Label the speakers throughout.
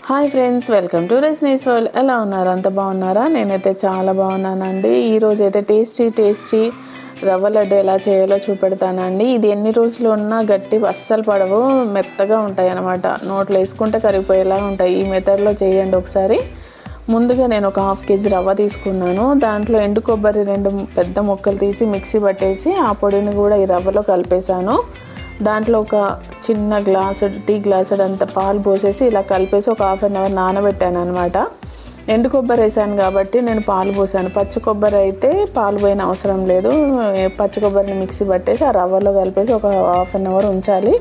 Speaker 1: Hi friends, welcome to Rajani's world. ఎలా ఉన్నారు? అంత బాగున్నారా? నేనైతే చాలా బాగున్నానండి. ఈరోజు అయితే టేస్టీ రవ్వ లడ్డు ఎలా చేయాలో చూపెడతానండి. ఇది ఎన్ని రోజులు ఉన్నా గట్టి అస్సలు పడవు, మెత్తగా ఉంటాయి అన్నమాట. నోట్లో వేసుకుంటే కరిగిపోయేలా ఉంటాయి. ఈ మెథడ్లో చేయండి ఒకసారి. ముందుగా నేను ఒక 1/2 kg రవ్వ తీసుకున్నాను. దాంట్లో ఎండు కొబ్బరి 2 పెద్ద ముక్కలు తీసి మిక్సీ పట్టేసి ఆ పొడిని కూడా ఈ రవ్వలో కలిపేశాను. దాంట్లో ఒక చిన్న టీ గ్లాసు అంత పాలు పోసేసి ఇలా కలిపేసి ఒక 1/2 hour నానబెట్టాను అనమాట. ఎండు కొబ్బరి వేసాను కాబట్టి నేను పాలు పోసాను. పచ్చి కొబ్బరి అయితే పాలు పోయిన అవసరం లేదు. పచ్చి కొబ్బరిని మిక్సీ పట్టేసి ఆ రవ్వలో కలిపేసి ఒక 1/2 hour ఉంచాలి.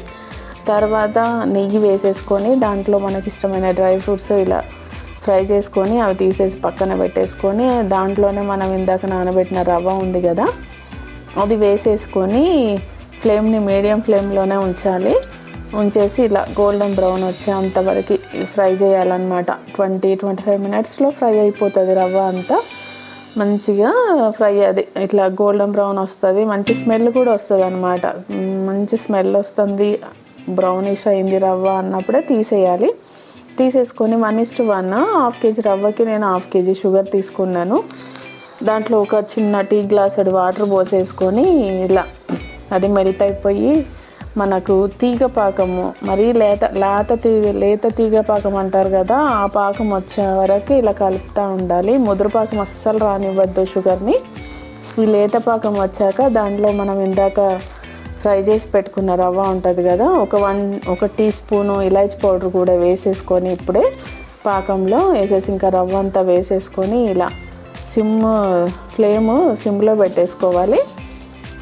Speaker 1: తర్వాత నెయ్యి వేసేసుకొని దాంట్లో మనకి ఇష్టమైన డ్రై ఫ్రూట్స్ ఇలా ఫ్రై చేసుకొని అవి తీసేసి పక్కన పెట్టేసుకొని దాంట్లోనే మనం ఇందాక నానబెట్టిన రవ్వ ఉంది కదా, అది వేసేసుకొని ఫ్లేమ్ని మీడియం ఫ్లేమ్లోనే ఉంచాలి. ఉంచేసి ఇలా గోల్డెన్ బ్రౌన్ వచ్చేంతవరకు ఫ్రై చేయాలన్నమాట. 20-25 minutesలో ఫ్రై అయిపోతుంది. రవ్వ అంతా మంచిగా ఫ్రై అది ఇట్లా గోల్డెన్ బ్రౌన్ వస్తుంది. మంచి స్మెల్ కూడా వస్తుంది అన్నమాట. మంచి స్మెల్ వస్తుంది. బ్రౌనిష్ అయింది రవ్వ అన్నప్పుడే తీసేయాలి. తీసేసుకొని 1:1 1/2 kg రవ్వకి నేను 1/2 kg షుగర్ తీసుకున్నాను. దాంట్లో ఒక చిన్న టీ గ్లాసు వాటర్ పోసేసుకొని ఇలా అది మెల్ట్ అయిపోయి మనకు తీగ పాకము, మరీ లేత తీగ పాకం అంటారు కదా, ఆ పాకం వచ్చే వరకు ఇలా కలుపుతూ ఉండాలి. ముదురు పాకం అస్సలు రానివ్వద్దు షుగర్ని. ఈ లేత పాకం వచ్చాక దాంట్లో మనం ఇందాక ఫ్రై చేసి పెట్టుకున్న రవ్వ ఉంటుంది కదా, ఒక టీ స్పూను ఇలాచీ పౌడర్ కూడా వేసేసుకొని ఇప్పుడే పాకంలో వేసేసి ఇంకా రవ్వ అంతా వేసేసుకొని ఇలా సిమ్లో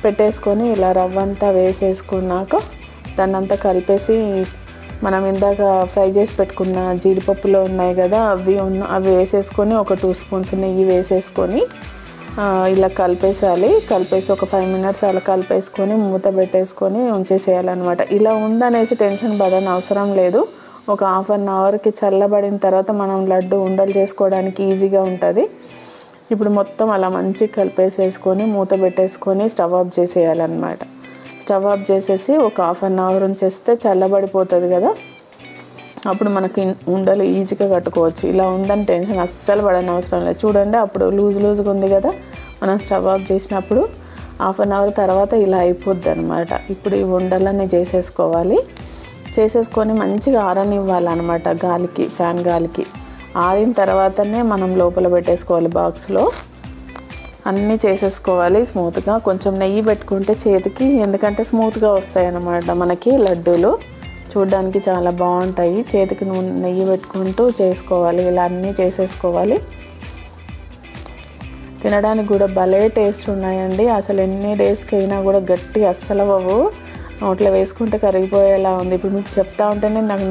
Speaker 1: పెట్టేసుకొని ఇలా రవ్వ అంతా వేసేసుకున్నాక దాన్నంతా కలిపేసి మనం ఇందాక ఫ్రై చేసి పెట్టుకున్న జీడిపప్పులో ఉన్నాయి కదా అవి వేసేసుకొని ఒక 2 spoons నెయ్యి వేసేసుకొని ఇలా కలిపేసి ఒక 5 minutes అలా కలిపేసుకొని మూత పెట్టేసుకొని ఉంచేసేయాలన్నమాట. ఇలా ఉందనేసి టెన్షన్ పడని అవసరం లేదు. ఒక 1/2 hourకి చల్లబడిన తర్వాత మనం లడ్డు ఉండలు చేసుకోవడానికి ఈజీగా ఉంటుంది. ఇప్పుడు మొత్తం అలా మంచిగా కలిపేసేసుకొని మూత పెట్టేసుకొని స్టవ్ ఆఫ్ చేసేయాలన్నమాట. స్టవ్ ఆఫ్ చేసేసి ఒక 1/2 hour ఉంచేస్తే చల్లబడిపోతుంది కదా, అప్పుడు మనకి ఉండలు ఈజీగా కట్టుకోవచ్చు. ఇలా ఉందని టెన్షన్ అస్సలు పడని అవసరం లేదు. చూడండి, అప్పుడు లూజ్గా ఉంది కదా, మనం స్టవ్ ఆఫ్ చేసినప్పుడు 1/2 hour తర్వాత ఇలా అయిపోద్ది అనమాట. ఇప్పుడు ఈ ఉండలన్నీ చేసేసుకొని మంచిగా ఆరనివ్వాలన్నమాట గాలికి, ఫ్యాన్ గాలికి. ఆరిన తర్వాతనే మనం లోపల పెట్టేసుకోవాలి బాక్స్లో. అన్నీ చేసేసుకోవాలి స్మూత్గా. కొంచెం నెయ్యి పెట్టుకుంటే చేతికి, ఎందుకంటే స్మూత్గా వస్తాయి అన్నమాట మనకి లడ్డూలు. చూడడానికి చాలా బాగుంటాయి. చేతికి నెయ్యి పెట్టుకుంటూ చేసుకోవాలి. ఇలా అన్నీ చేసేసుకోవాలి. తినడానికి కూడా భలే టేస్ట్ ఉన్నాయండి. అసలు ఎన్ని డేస్కి అయినా కూడా గట్టి అస్సలు అవ్వవు. నోట్లో వేసుకుంటే కరిగిపోయేలా ఉంది. ఇప్పుడు మీకు చెప్తా ఉంటేనే నాకు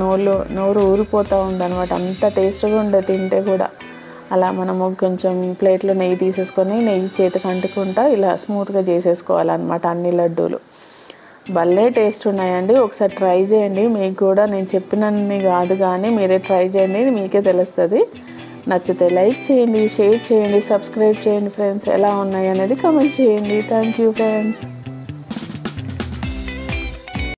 Speaker 1: నోరు ఊరిపోతూ ఉందన్నమాట. అంత టేస్ట్గా ఉండే తింటే కూడా. అలా మనము కొంచెం ప్లేట్లో నెయ్యి తీసేసుకొని నెయ్యి చేతికి అంటుకుంటా ఇలా స్మూత్గా చేసేసుకోవాలన్నమాట అన్ని లడ్డూలు. భలే టేస్ట్ ఉన్నాయండి. ఒకసారి ట్రై చేయండి. మీకు కూడా నేను చెప్పినన్ని కాదు కానీ మీరే ట్రై చేయండి, మీకే తెలుస్తుంది. నచ్చితే లైక్ చేయండి, షేర్ చేయండి, సబ్స్క్రైబ్ చేయండి ఫ్రెండ్స్. ఎలా ఉన్నాయి అనేది కామెంట్ చేయండి. Thank you friends.